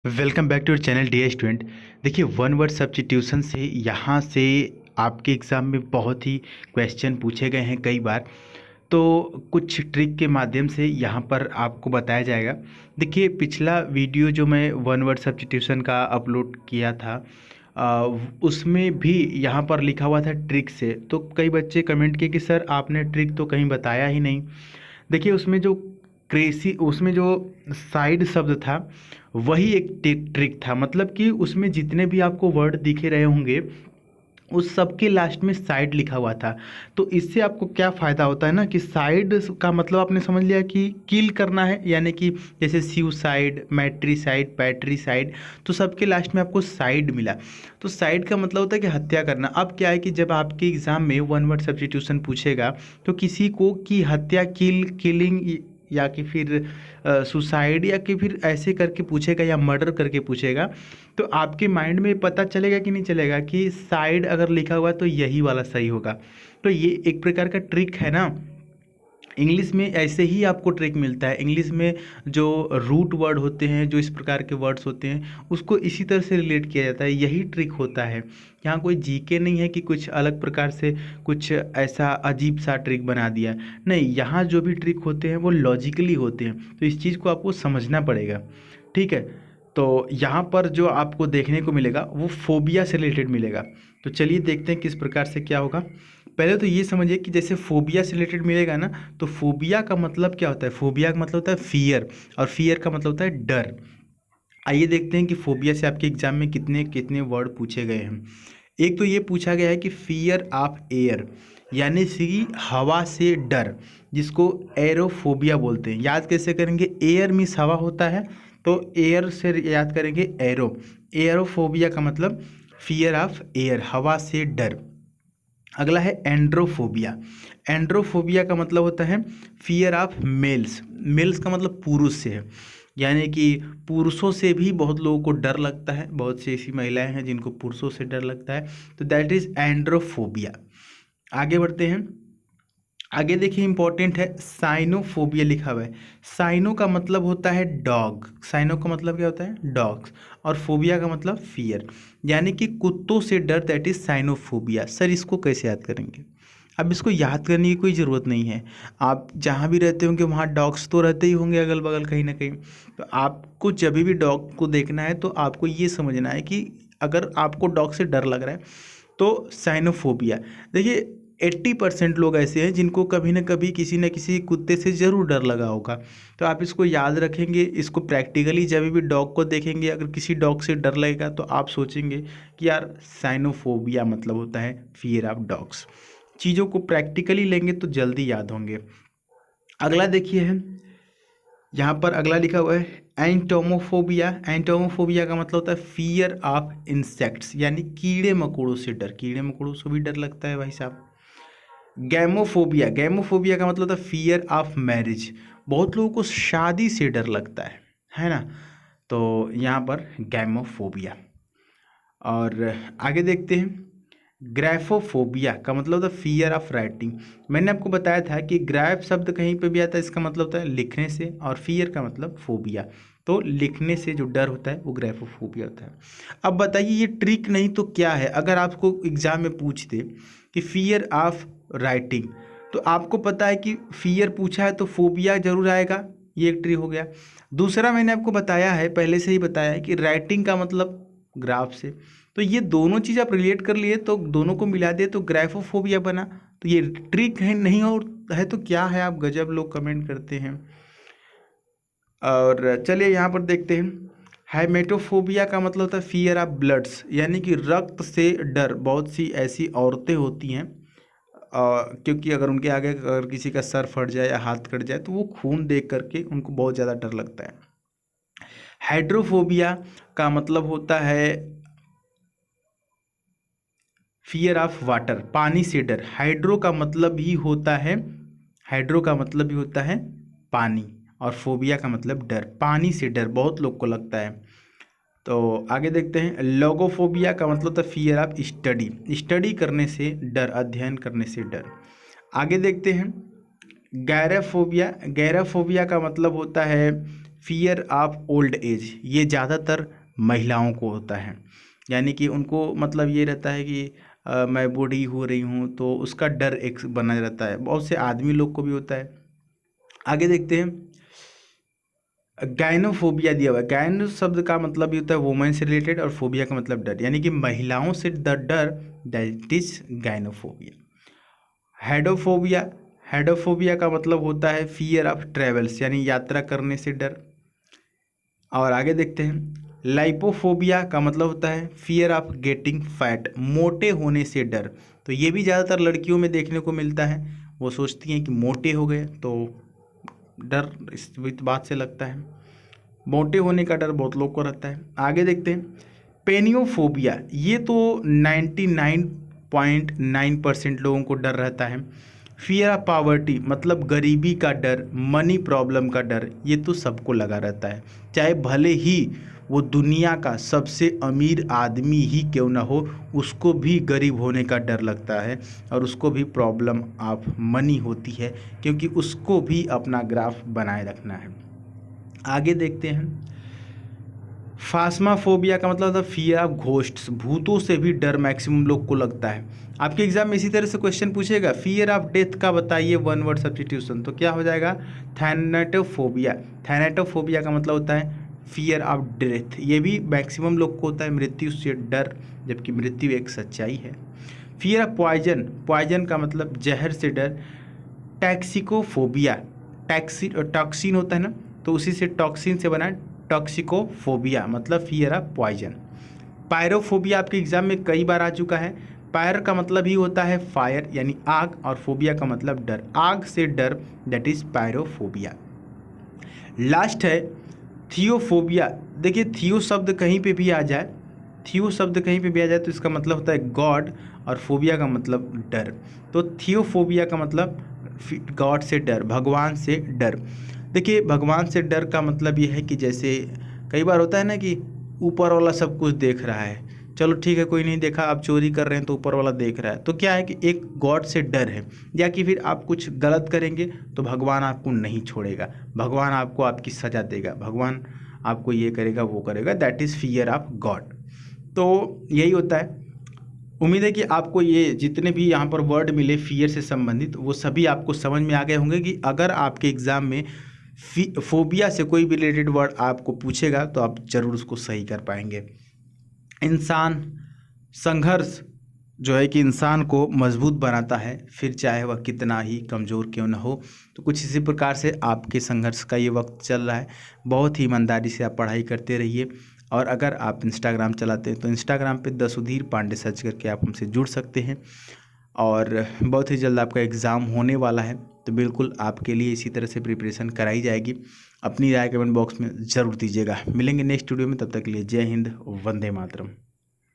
Welcome back to your channel dear student. देखिए, one word substitution से यहाँ से आपके एग्ज़ाम में बहुत ही क्वेश्चन पूछे गए हैं कई बार। तो कुछ ट्रिक के माध्यम से यहाँ पर आपको बताया जाएगा। देखिए, पिछला वीडियो जो मैं वन वर्ड सब्स्टिट्यूशन का अपलोड किया था उसमें भी यहाँ पर लिखा हुआ था ट्रिक से। तो कई बच्चे कमेंट किए कि सर आपने ट्रिक तो कहीं बताया ही नहीं। देखिए, उसमें जो साइड शब्द था वही एक ट्रिक था। मतलब कि उसमें जितने भी आपको वर्ड दिखे रहे होंगे उस सब के लास्ट में साइड लिखा हुआ था। तो इससे आपको क्या फ़ायदा होता है ना कि साइड का मतलब आपने समझ लिया कि किल करना है, यानी कि जैसे सुसाइड, मैट्रिसाइड, पैट्रिसाइड, तो सबके लास्ट में आपको साइड मिला। तो साइड का मतलब होता है कि हत्या करना। अब क्या है कि जब आपके एग्ज़ाम में वन वर्ड सब्स्टिट्यूशन पूछेगा तो किसी को की हत्या, किलिंग, या कि फिर सुसाइड, या कि फिर ऐसे करके पूछेगा या मर्डर करके पूछेगा, तो आपके माइंड में पता चलेगा कि नहीं चलेगा कि साइड अगर लिखा हुआ है तो यही वाला सही होगा। तो ये एक प्रकार का ट्रिक है ना। इंग्लिश में ऐसे ही आपको ट्रिक मिलता है। इंग्लिश में जो रूट वर्ड होते हैं, जो इस प्रकार के वर्ड्स होते हैं, उसको इसी तरह से रिलेट किया जाता है। यही ट्रिक होता है। यहाँ कोई जीके नहीं है कि कुछ अलग प्रकार से कुछ ऐसा अजीब सा ट्रिक बना दिया। नहीं, यहाँ जो भी ट्रिक होते हैं वो लॉजिकली होते हैं। तो इस चीज़ को आपको समझना पड़ेगा। ठीक है। तो यहाँ पर जो आपको देखने को मिलेगा वो फोबिया से रिलेटेड मिलेगा। तो चलिए देखते हैं किस प्रकार से क्या होगा। पहले तो ये समझिए कि जैसे फोबिया से रिलेटेड मिलेगा ना, तो फोबिया का मतलब क्या होता है। फोबिया का मतलब होता है फियर, और फियर का मतलब होता है डर। आइए देखते हैं कि फोबिया से आपके एग्जाम में कितने कितने वर्ड पूछे गए हैं। एक तो ये पूछा गया है कि फियर ऑफ एयर, यानी कि हवा से डर, जिसको एरोफोबिया बोलते हैं। याद कैसे करेंगे, एयर मीन्स हवा होता है, तो एयर से याद करेंगे एरो। एरोफोबिया का मतलब फियर ऑफ एयर, हवा से डर। अगला है एंड्रोफोबिया। एंड्रोफोबिया का मतलब होता है फियर ऑफ मेल्स। मेल्स का मतलब पुरुष से है, यानी कि पुरुषों से भी बहुत लोगों को डर लगता है। बहुत सी ऐसी महिलाएं हैं जिनको पुरुषों से डर लगता है, तो दैट इज एंड्रोफोबिया। आगे बढ़ते हैं। आगे देखिए, इंपॉर्टेंट है, साइनोफोबिया लिखा हुआ है। साइनो का मतलब होता है डॉग। साइनो का मतलब क्या होता है, डॉग्स। और फोबिया का मतलब फियर, यानी कि कुत्तों से डर, दैट इज साइनोफोबिया। सर इसको कैसे याद करेंगे। अब इसको याद करने की कोई ज़रूरत नहीं है। आप जहाँ भी रहते होंगे वहाँ डॉग्स तो रहते ही होंगे अगल बगल कहीं ना कहीं। तो आपको जब भी डॉग को देखना है तो आपको ये समझना है कि अगर आपको डॉग से डर लग रहा है तो साइनोफोबिया। देखिए, 80% लोग ऐसे हैं जिनको कभी ना कभी किसी न किसी कुत्ते से ज़रूर डर लगा होगा। तो आप इसको याद रखेंगे। इसको प्रैक्टिकली जब भी डॉग को देखेंगे, अगर किसी डॉग से डर लगेगा तो आप सोचेंगे कि यार साइनोफोबिया मतलब होता है फियर ऑफ डॉग्स। चीज़ों को प्रैक्टिकली लेंगे तो जल्दी याद होंगे। अगला देखिए है, यहाँ पर अगला लिखा हुआ है एंटोमोफोबिया। एंटोमोफोबिया का मतलब होता है फियर ऑफ इंसेक्ट्स, यानी कीड़े मकोड़ों से डर। कीड़े मकोड़ों से भी डर लगता है भाई साहब। गैमोफोबिया। गैमोफोबिया का मतलब होता है फियर ऑफ मैरिज। बहुत लोगों को शादी से डर लगता है ना। तो यहाँ पर गैमोफोबिया। और आगे देखते हैं, ग्राफोफोबिया का मतलब होता है फियर ऑफ राइटिंग। मैंने आपको बताया था कि ग्राफ शब्द कहीं पे भी आता है, इसका मतलब होता है लिखने से, और फियर का मतलब फोबिया। तो लिखने से जो डर होता है वो ग्राफोफोबिया होता है। अब बताइए, ये ट्रिक नहीं तो क्या है। अगर आपको एग्जाम में पूछ दे कि फियर ऑफ राइटिंग, तो आपको पता है कि फियर पूछा है तो फोबिया जरूर आएगा। ये एक ट्रिक हो गया। दूसरा, मैंने आपको बताया है, पहले से ही बताया है कि राइटिंग का मतलब ग्राफ से। तो ये दोनों चीज़ आप रिलेट कर लिए, तो दोनों को मिला दिए तो ग्राफोफोबिया बना। तो ये ट्रिक है नहीं, और है तो क्या है। आप गजब लोग कमेंट करते हैं। और चलिए यहाँ पर देखते हैं, हेमेटोफोबिया का मतलब होता है फियर ऑफ ब्लड्स, यानी कि रक्त से डर। बहुत सी ऐसी औरतें होती हैं क्योंकि अगर उनके आगे अगर किसी का सर फट जाए या हाथ कट जाए तो वो खून देख करके उनको बहुत ज़्यादा डर लगता है। हाइड्रोफोबिया का मतलब होता है फियर ऑफ वाटर, पानी से डर। हाइड्रो का मतलब भी होता है पानी, और फोबिया का मतलब डर, पानी से डर बहुत लोग को लगता है। तो आगे देखते हैं, लोगोफोबिया का मतलब होता है फियर ऑफ स्टडी, स्टडी करने से डर, अध्ययन करने से डर। आगे देखते हैं, गैराफोबिया। गैराफोबिया का मतलब होता है फियर ऑफ ओल्ड एज, ये ज़्यादातर महिलाओं को होता है, यानी कि उनको मतलब ये रहता है कि मैं बूढ़ी हो रही हूँ, तो उसका डर एक बना रहता है। बहुत से आदमी लोग को भी होता है। आगे देखते हैं, गायनोफोबिया दिया हुआ है। गायनो शब्द का मतलब ये होता है वुमेन से रिलेटेड, और फोबिया का मतलब डर, यानी कि महिलाओं से डर, दैट इज गायनोफोबिया। हेडोफोबिया, हेडोफोबिया का मतलब होता है फियर ऑफ ट्रेवल्स, यानी यात्रा करने से डर। और आगे देखते हैं, लाइपोफोबिया का मतलब होता है फियर ऑफ गेटिंग फैट, मोटे होने से डर। तो ये भी ज़्यादातर लड़कियों में देखने को मिलता है, वो सोचती हैं कि मोटे हो गए तो डर इस बात से लगता है, मोटे होने का डर बहुत लोग को रहता है। आगे देखते हैं, पेनियोफोबिया, ये तो 99.9% लोगों को डर रहता है। फियर ऑफ पावर्टी मतलब गरीबी का डर, मनी प्रॉब्लम का डर, ये तो सबको लगा रहता है, चाहे भले ही वो दुनिया का सबसे अमीर आदमी ही क्यों ना हो, उसको भी गरीब होने का डर लगता है, और उसको भी प्रॉब्लम ऑफ मनी होती है, क्योंकि उसको भी अपना ग्राफ बनाए रखना है। आगे देखते हैं, फास्माफोबिया का मतलब था फियर ऑफ घोस्ट्स, भूतों से भी डर मैक्सिमम लोग को लगता है। आपके एग्जाम में इसी तरह से क्वेश्चन पूछेगा, फियर ऑफ डेथ का बताइए वन वर्ड सब्स्टिट्यूशन, तो क्या हो जाएगा, थैनेटोफोबिया। थैनेटोफोबिया का मतलब होता है फियर ऑफ डेथ, ये भी मैक्सिमम लोग को होता है, मृत्यु से डर, जबकि मृत्यु एक सच्चाई है। फियर ऑफ पॉइजन, पॉइजन का मतलब जहर से डर। टैक्सिकोफोबिया, टॉक्सिन होता है ना, तो उसी से टॉक्सिन से बना टॉक्सिकोफोबिया, मतलब फियर ऑफ पॉइजन। पायरोफोबिया आपके एग्जाम में कई बार आ चुका है। पायर का मतलब ही होता है फायर यानी आग, और फोबिया का मतलब डर, आग से डर, दैट इज पायरोफोबिया। लास्ट है थियोफोबिया। देखिए थियो शब्द कहीं पे भी आ जाए, थियो शब्द कहीं पे भी आ जाए तो इसका मतलब होता है गॉड, और फोबिया का मतलब डर। तो थियोफोबिया का मतलब गॉड से डर, भगवान से डर। देखिए भगवान से डर का मतलब ये है कि जैसे कई बार होता है ना कि ऊपर वाला सब कुछ देख रहा है, चलो ठीक है कोई नहीं देखा, आप चोरी कर रहे हैं तो ऊपर वाला देख रहा है, तो क्या है कि एक गॉड से डर है। या कि फिर आप कुछ गलत करेंगे तो भगवान आपको नहीं छोड़ेगा, भगवान आपको आपकी सज़ा देगा, भगवान आपको ये करेगा वो करेगा, that is fear of God. तो यही होता है। उम्मीद है कि आपको ये जितने भी यहाँ पर वर्ड मिले फियर से संबंधित, वो सभी आपको समझ में आ गए होंगे कि अगर आपके एग्ज़ाम में फोबिया से कोई भी रिलेटेड वर्ड आपको पूछेगा तो आप ज़रूर उसको सही कर पाएंगे। इंसान संघर्ष जो है कि इंसान को मजबूत बनाता है, फिर चाहे वह कितना ही कमज़ोर क्यों न हो। तो कुछ इसी प्रकार से आपके संघर्ष का ये वक्त चल रहा है, बहुत ही ईमानदारी से आप पढ़ाई करते रहिए। और अगर आप इंस्टाग्राम चलाते हैं तो इंस्टाग्राम पे द सुधीर पांडे सर्च करके आप हमसे जुड़ सकते हैं। और बहुत ही जल्द आपका एग्ज़ाम होने वाला है, तो बिल्कुल आपके लिए इसी तरह से प्रिपरेशन कराई जाएगी। अपनी राय कमेंट बॉक्स में ज़रूर दीजिएगा। मिलेंगे नेक्स्ट वीडियो में, तब तक के लिए जय हिंद, वंदे मातरम।